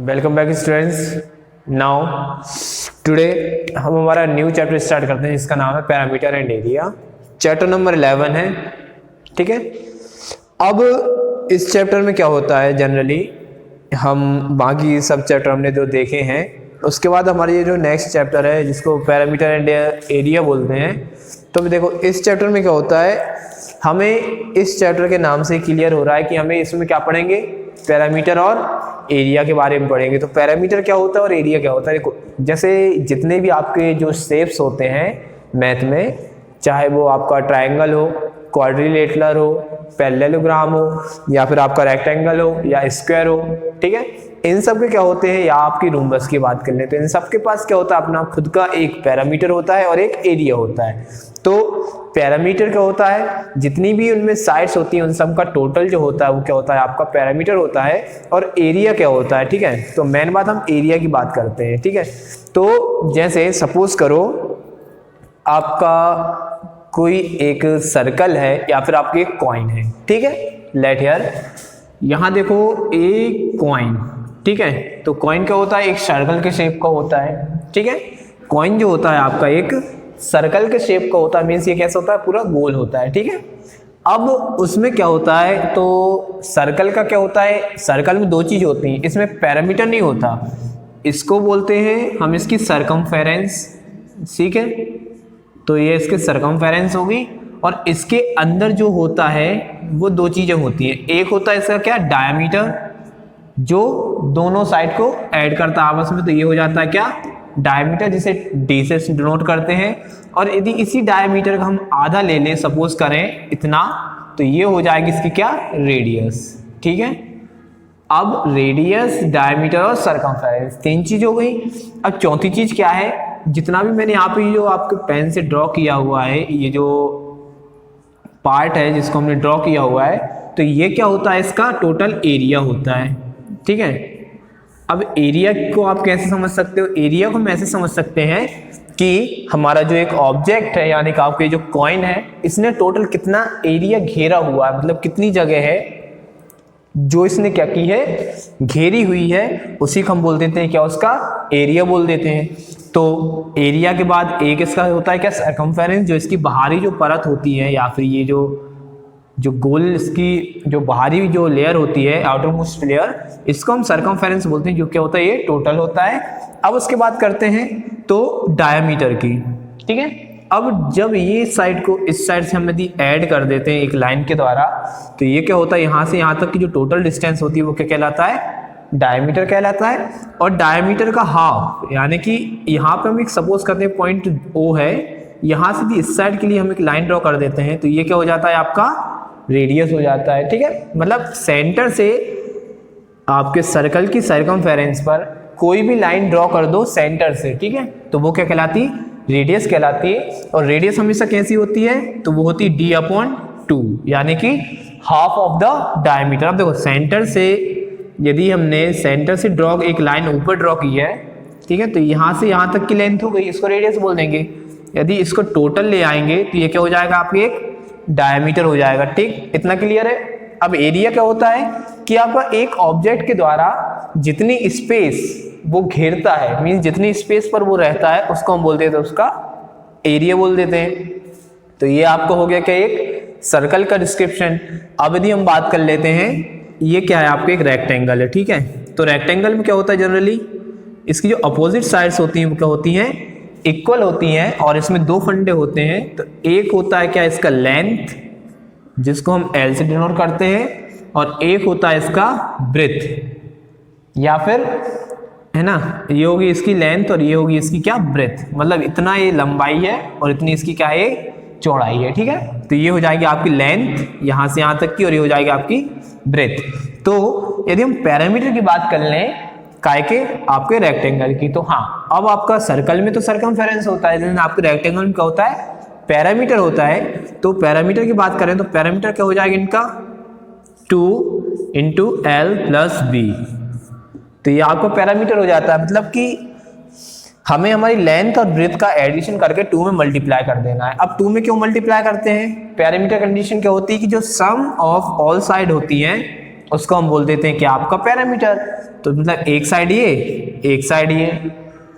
Welcome back students. Now today हम हमारा new chapter start करते हैं जिसका नाम है parameter and area. Chapter number 11 है, ठीक है। अब इस चैप्टर में क्या होता है, जनरली हम बाकी सब चैप्टर हमने जो देखे हैं उसके बाद हमारे ये जो नेक्स्ट चैप्टर है जिसको पैरामीटर एंड एरिया बोलते हैं, तो देखो इस चैप्टर में क्या होता है, हमें इस चैप्टर के नाम से क्लियर हो रहा है कि हमें इसमें क्या पढ़ेंगे, पैरामीटर और एरिया के बारे में पढ़ेंगे। तो पैरामीटर क्या होता है और एरिया क्या होता है। देखो जैसे जितने भी आपके जो शेप्स होते हैं मैथ में, चाहे वो आपका ट्रायंगल हो, क्वाड्रिलेटरल हो, पैरेललोग्राम हो, या फिर आपका रेक्टेंगल हो या स्क्वायर हो, ठीक है, इन सब के क्या होते हैं, या आपकी रूम्बस की बात कर लें तो इन सब के पास क्या होता है, अपना खुद का एक पैरामीटर होता है और एक एरिया होता है। तो पैरामीटर क्या होता है, जितनी भी उनमें साइड्स होती हैं उन सब का टोटल जो होता है वो क्या होता है, आपका पैरामीटर होता है। और एरिया क्या होता है, ठीक है। तो मेन बात हम एरिया की बात करते हैं, ठीक है। तो जैसे सपोज करो आपका कोई एक सर्कल है या फिर आपकी एक कॉइन है, ठीक है। लेट हियर, यहाँ देखो एक कॉइन, ठीक है। तो कॉइन क्या होता है, एक सर्कल के शेप का होता है, ठीक है। कॉइन जो होता है आपका एक सर्कल के शेप का होता है, मीन्स ये कैसा होता है, पूरा गोल होता है, ठीक है। अब उसमें क्या होता है, तो सर्कल का क्या होता है, सर्कल में दो चीज होती हैं, इसमें पैरामीटर नहीं होता, इसको बोलते हैं हम इसकी सरकमफेरेंस, ठीक है। तो ये इसके सरकमफेरेंस होगी, और इसके अंदर जो होता है वो दो चीजें होती हैं। एक होता है इसका क्या, डायमीटर, जो दोनों साइड को ऐड करता है आपस में, तो ये हो जाता है क्या, डायमीटर, जिसे डी से डिनोट करते हैं। और यदि इसी डायमीटर का हम आधा ले लें, सपोज करें इतना, तो ये हो जाएगी इसकी क्या, रेडियस, ठीक है। अब रेडियस, डायमीटर और सरकमफेरेंस, तीन चीज हो गई। अब चौथी चीज क्या है, जितना भी मैंने यहाँ पे जो आपके पेन से ड्रॉ किया हुआ है, ये जो पार्ट है जिसको हमने ड्रॉ किया हुआ है, तो ये क्या होता है, इसका टोटल एरिया होता है, ठीक है। अब एरिया को आप कैसे समझ सकते हो, एरिया को हम ऐसे समझ सकते हैं कि हमारा जो एक ऑब्जेक्ट है, यानी कि आपके जो कॉइन है, इसने टोटल कितना एरिया घेरा हुआ है, मतलब कितनी जगह है जो इसने क्या की है, घेरी हुई है, उसी को हम बोल देते हैं क्या, उसका एरिया बोल देते हैं। तो एरिया के बाद एक इसका होता है क्या, सरकमफेरेंस, जो इसकी बाहरी जो परत होती है, या फिर ये जो गोल इसकी जो बाहरी जो लेयर होती है, आउटर मोस्ट लेयर, इसको हम सरकमफेरेंस बोलते हैं, जो क्या होता है, ये टोटल होता है। अब उसके बाद करते हैं तो डायमीटर की, ठीक है। अब जब ये साइड को इस साइड से हम यदि ऐड कर देते हैं एक लाइन के द्वारा, तो ये क्या होता है, यहाँ से यहाँ तक की जो टोटल डिस्टेंस होती है वो क्या कहलाता है, डायमीटर कहलाता है। और डायमीटर का हाफ, यानी कि यहाँ पे हम एक सपोज करते हैं पॉइंट ओ है, यहाँ से भी इस साइड के लिए हम एक लाइन ड्रॉ कर देते हैं, तो ये क्या हो जाता है, आपका रेडियस हो जाता है, ठीक है। मतलब सेंटर से आपके सर्कल की सरकमफेरेंस पर कोई भी लाइन ड्रॉ कर दो सेंटर से, ठीक है, तो वो क्या कहलाती है, रेडियस कहलाती है। और रेडियस हमेशा कैसी होती है, तो वो होती है d/2, यानी कि हाफ ऑफ द डायमीटर। अब देखो सेंटर से यदि हमने सेंटर से ड्रॉ एक लाइन ऊपर ड्रॉ की है, ठीक है, तो यहाँ से यहाँ तक की लेंथ हो गई, इसको रेडियस बोल देंगे। यदि इसको टोटल ले आएंगे तो ये क्या हो जाएगा, आपकी एक डायमीटर हो जाएगा, ठीक। इतना क्लियर है। अब एरिया क्या होता है कि आपका एक ऑब्जेक्ट के द्वारा जितनी स्पेस वो घेरता है, मीन्स जितनी स्पेस पर वो रहता है, उसको हम बोल देते हैं, उसका एरिया बोल देते हैं। तो ये आपको हो गया क्या, एक सर्कल का डिस्क्रिप्शन। अब यदि हम बात कर लेते हैं, ये क्या है, आपके एक रेक्टेंगल है, ठीक है। तो रेक्टेंगल में क्या होता है, जनरली इसकी जो अपोजिट साइड्स होती हैं वो क्या होती हैं, इक्वल होती हैं। और इसमें दो फंडे होते हैं, तो एक होता है क्या, इसका लेंथ, जिसको हम एल से डिनोट करते हैं, और एक होता है इसका ब्रेथ, या फिर है ना, ये होगी इसकी लेंथ और ये होगी इसकी क्या, ब्रेथ। मतलब इतना ये लंबाई है और इतनी इसकी क्या है, चौड़ाई है, ठीक है। तो ये हो जाएगी आपकी लेंथ यहाँ से यहाँ तक की, और ये हो जाएगी आपकी ब्रेथ। तो यदि हम पैरामीटर की बात कर लें काय के, आपके रेक्टेंगल की, तो हाँ, अब आपका सर्कल में तो सरकमफेरेंस होता है, लेकिन आपके रेक्टेंगल में क्या होता है, पैरामीटर होता है। तो पैरामीटर की बात करें तो पैरामीटर क्या हो जाएगा इनका, 2 × L+B, तो ये आपको पैरामीटर हो जाता है। मतलब कि हमें हमारी लेंथ और ब्रेथ का एडिशन करके 2 में मल्टीप्लाई कर देना है। अब 2 में क्यों मल्टीप्लाई करते हैं, पैरामीटर कंडीशन क्या होती है कि जो सम ऑफ ऑल साइड होती हैं उसको हम बोल देते हैं कि आपका पैरामीटर। तो मतलब एक साइड ये, एक साइड ये,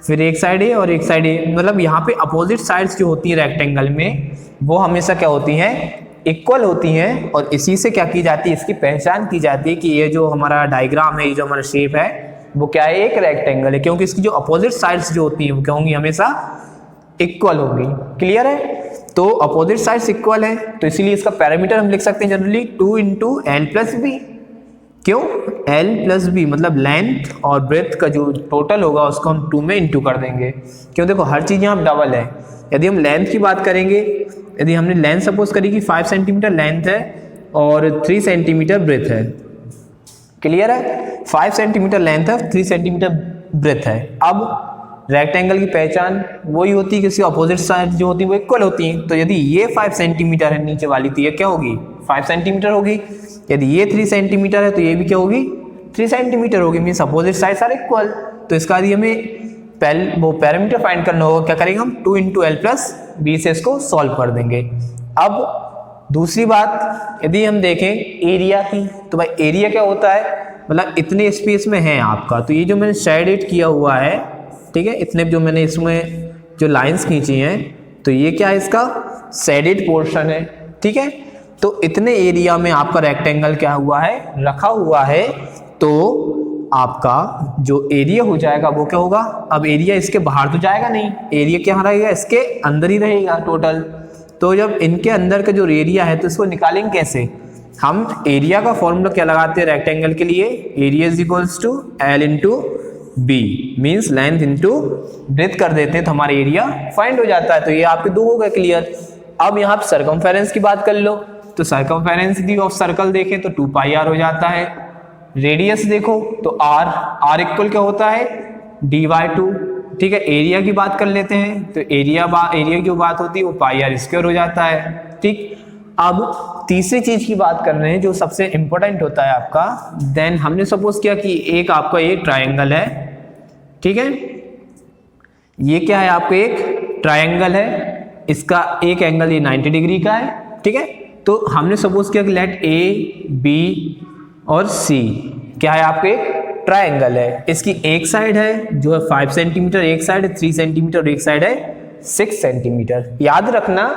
फिर एक साइड ये और एक साइड ये, मतलब यहाँ पे अपोजिट साइड्स जो होती हैं रेक्टेंगल में वो हमेशा क्या होती हैं, इक्वल होती हैं। और इसी से क्या की जाती है, इसकी पहचान की जाती है कि ये जो हमारा डायग्राम है, ये जो हमारा शेप है वो क्या है, एक रेक्टेंगल है, क्योंकि इसकी जो अपोजिट साइड्स जो होती हैं वो क्या होंगी, हमेशा इक्वल होगी। क्लियर है? तो अपोजिट साइड्स इक्वल है तो इसीलिए इसका पैरामीटर हम लिख सकते हैं जनरली 2 × L+B। क्यों? L+B मतलब लेंथ और ब्रेथ का जो टोटल होगा उसको हम 2 में इंटू कर देंगे। क्यों? देखो हर चीज़ यहाँ डबल है। यदि हम लेंथ की बात करेंगे, यदि हमने लेंथ सपोज करी कि 5 सेंटीमीटर लेंथ है और 3 सेंटीमीटर ब्रेथ है। क्लियर है? 5 सेंटीमीटर लेंथ है, 3 सेंटीमीटर ब्रेथ है। अब रेक्टेंगल की पहचान वही होती है कि इसकी अपोजिट साइड जो होती है वो इक्वल होती है। तो यदि ये 5 सेंटीमीटर है नीचे वाली तो ये क्या होगी, 5 सेंटीमीटर होगी। यदि ये 3 सेंटीमीटर है तो ये भी क्या होगी, 3 सेंटीमीटर होगी। Means opposite sides are equal. तो इसका यदि हमें वो पैरामीटर फाइंड करना होगा, क्या करेंगे हम, 2 × L+B से इसको सॉल्व कर देंगे। अब दूसरी बात, यदि हम देखें एरिया की, तो भाई एरिया क्या होता है, मतलब इतने स्पेस में है आपका, तो ये जो मैंने शेडेड किया हुआ है, ठीक है, इतने जो मैंने इसमें जो लाइंस खींची हैं, तो ये क्या है, इसका शेडेड पोर्शन है। ठीक है, तो इतने एरिया में आपका रेक्टेंगल क्या हुआ है, रखा हुआ है। तो आपका जो एरिया हो जाएगा वो क्या होगा, अब एरिया इसके बाहर तो जाएगा नहीं, एरिया क्या रहेगा, इसके अंदर ही रहेगा टोटल। तो जब इनके अंदर का जो एरिया है तो इसको निकालेंगे कैसे, हम एरिया का फॉर्मूला क्या लगाते हैं रेक्टेंगल के लिए, area is equals to L × B, means length into breadth कर देते हैं तो हमारा एरिया फाइंड हो जाता है। तो ये आपके दो हो गए क्लियर। अब यहाँ सर्कमफेरेंस की बात कर लो, तो सर्कमफेरेंस ऑफ सर्कल देखें तो 2πr हो जाता है। रेडियस देखो तो r इक्वल क्या होता है, d/2। ठीक है, एरिया की बात कर लेते हैं तो एरिया की जो बात होती है वो πr² हो जाता है। ठीक, अब तीसरी चीज की बात कर रहे हैं जो सबसे इंपॉर्टेंट होता है आपका। देन हमने सपोज किया कि एक आपका ये ट्रायंगल है, ठीक है, ये क्या है, आपका एक ट्रायंगल है, इसका एक एंगल ये 90 डिग्री का है। ठीक है, तो हमने सपोज किया कि लेट A, B और C क्या है, आपके एक ट्रायंगल है। इसकी एक साइड है जो है 5 सेंटीमीटर, एक साइड है 3 सेंटीमीटर और एक साइड है 6 सेंटीमीटर। याद रखना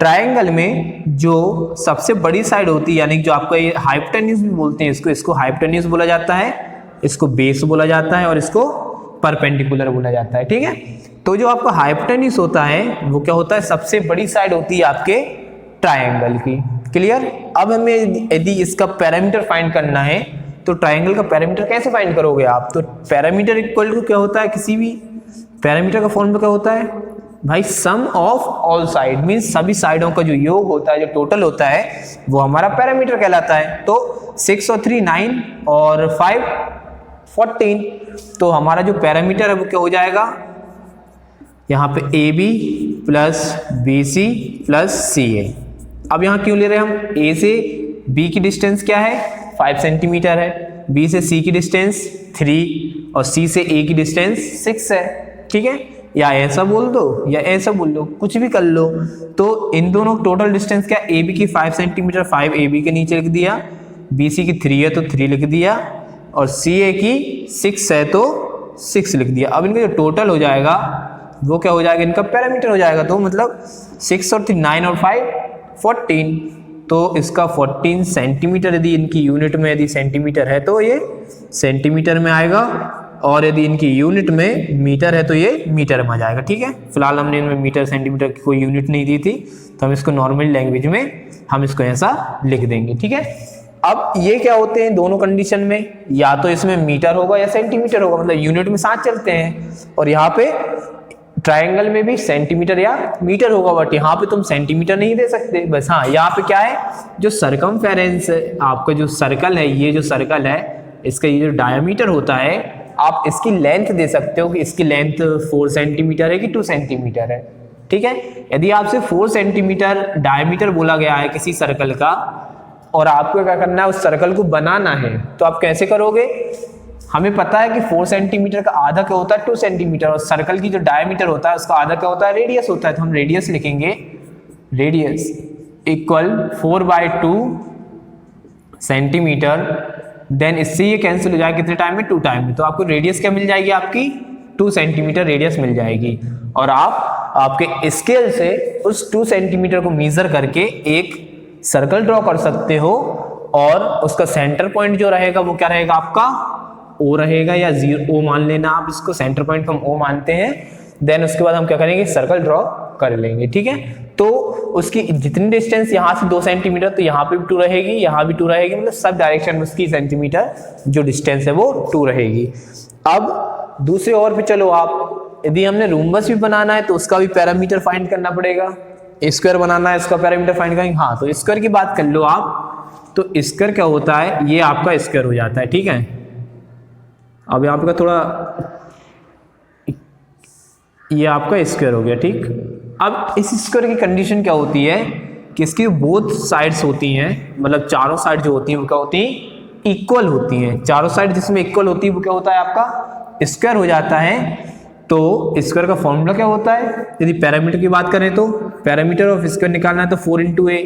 ट्रायंगल में जो सबसे बड़ी साइड होती है, यानी जो आपका ये हाइपोटेन्यूज भी बोलते हैं इसको हाइपोटेन्यूज बोला जाता है, इसको बेस बोला जाता है और इसको परपेंडिकुलर बोला जाता है। ठीक है, तो जो आपका हाइपोटेन्यूज होता है वो क्या होता है, सबसे बड़ी साइड होती है आपके ट्रायंगल की। क्लियर? अब हमें यदि इसका पैरामीटर फाइंड करना है तो ट्रायंगल का पैरामीटर कैसे फाइंड करोगे आप, तो पैरामीटर इक्वल टू क्या होता है, किसी भी पैरामीटर का फॉर्मूला क्या होता है भाई, सम ऑफ ऑल साइड, मीन्स सभी साइडों का जो योग होता है, जो टोटल होता है वो हमारा पैरामीटर कहलाता है। तो 6 और 3 9 और 5 14, तो हमारा जो पैरामीटर है वो क्या हो जाएगा, यहाँ पे AB + BC + CA। अब यहाँ क्यों ले रहे हैं हम, A से B की डिस्टेंस क्या है 5 सेंटीमीटर है, B से C की डिस्टेंस 3 और C से A की डिस्टेंस 6 है। ठीक है, या ऐसा बोल दो या ऐसा बोल लो, कुछ भी कर लो। तो इन दोनों टोटल डिस्टेंस क्या, AB की 5 सेंटीमीटर 5 AB के नीचे लिख दिया, BC की 3 है तो 3 लिख दिया और CA की 6 है तो 6 लिख दिया। अब इनका जो टोटल हो जाएगा वो क्या हो जाएगा, इनका पैरामीटर हो जाएगा। तो मतलब 6 और 3 9 और 5 14, तो इसका 14 सेंटीमीटर यदि इनकी यूनिट में यदि सेंटीमीटर है तो ये सेंटीमीटर में आएगा, और यदि इनकी यूनिट में मीटर है तो ये मीटर में आ जाएगा। ठीक है, फिलहाल हमने इनमें मीटर सेंटीमीटर की कोई यूनिट नहीं दी थी तो हम इसको नॉर्मल लैंग्वेज में हम इसको ऐसा लिख देंगे। ठीक है, अब ये क्या होते हैं दोनों कंडीशन में, या तो इसमें मीटर होगा या सेंटीमीटर होगा, मतलब यूनिट में साथ चलते हैं। और यहाँ पे ट्रायंगल में भी सेंटीमीटर या मीटर होगा, बट यहाँ पे तुम सेंटीमीटर नहीं दे सकते बस। हाँ, यहाँ पे क्या है, जो सर्कमफेरेंस है आपका, जो सर्कल है, ये जो सर्कल है इसका ये जो डायमीटर होता है, आप इसकी लेंथ दे सकते हो कि इसकी लेंथ 4 सेंटीमीटर है कि 2 सेंटीमीटर है। ठीक है, यदि आपसे 4 सेंटीमीटर डायमीटर बोला गया है किसी सर्कल का और आपको क्या करना है, उस सर्कल को बनाना है, तो आप कैसे करोगे, हमें पता है कि 4 सेंटीमीटर का आधा क्या होता है 2 सेंटीमीटर, और सर्कल की जो डायमीटर होता है उसका आधा क्या होता है, रेडियस होता है। तो हम रेडियस लिखेंगे, रेडियस इक्वल 4/2 सेंटीमीटर देन इससे ये कैंसिल हो जाएगा कितने टाइम में, 2 टाइम में। तो आपको रेडियस क्या मिल जाएगी, आपकी 2 सेंटीमीटर रेडियस मिल जाएगी। और आप आपके स्केल से उस 2 सेंटीमीटर को मेजर करके एक सर्कल ड्रॉ कर सकते हो, और उसका सेंटर पॉइंट जो रहेगा वो क्या रहेगा, आपका O रहेगा, या 0 O मान लेना आप इसको, सेंटर पॉइंट को हम O मानते हैं। देन उसके बाद हम क्या करेंगे, सर्कल ड्रॉ कर लेंगे, ठीक है। तो उसकी जितनी डिस्टेंस यहाँ से 2 सेंटीमीटर, तो यहाँ पे भी 2 रहेगी, यहाँ भी 2 रहेगी, मतलब सब डायरेक्शन में उसकी सेंटीमीटर जो डिस्टेंस है वो 2 रहेगी। अब दूसरे और पे चलो आप, यदि हमने रूम्बस भी बनाना है तो उसका भी पैरामीटर फाइंड करना पड़ेगा। स्क्वायर बनाना है, इसका पैरामीटर फाइंड करेंगे। हाँ, तो स्क्वायर की बात कर लो आप, तो स्क्वायर क्या होता है, ये आपका स्क्वायर हो जाता है, ठीक है। अब यहाँ पे थोड़ा, ये आपका स्क्वायर हो गया, ठीक। अब इस स्क्वायर की कंडीशन क्या होती है कि इसकी बोथ साइड्स होती हैं, मतलब चारों साइड जो होती हैं वो क्या होती हैं, इक्वल होती हैं। चारों साइड जिसमें इक्वल होती है वो क्या होता है, आपका स्क्वायर हो जाता है। तो स्क्वायर का फॉर्मूला क्या होता है, यदि पैरामीटर की बात करें तो पैरामीटर ऑफ स्क्वायर निकालना है तो 4 × A,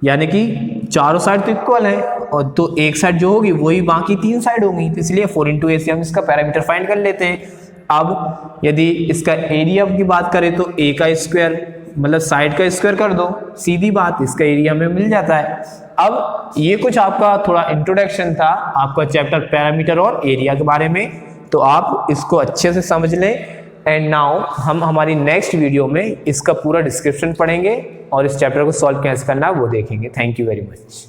यानी कि चारों साइड तो इक्वल है, और तो एक साइड जो होगी वही बाकी 3 साइड होंगी, तो इसलिए 4 × A से हम इसका पैरामीटर फाइंड कर लेते हैं। अब यदि इसका एरिया की बात करें तो A का स्क्वायर मतलब साइड का स्क्वायर कर दो, सीधी बात, इसका एरिया में मिल जाता है। अब ये कुछ आपका थोड़ा इंट्रोडक्शन था आपका चैप्टर पैरामीटर और एरिया के बारे में, तो आप इसको अच्छे से समझ लें। एंड नाउ हम हमारी नेक्स्ट वीडियो में इसका पूरा डिस्क्रिप्शन पढ़ेंगे और इस चैप्टर को सॉल्व कैसे करना है वो देखेंगे। Thank you very much.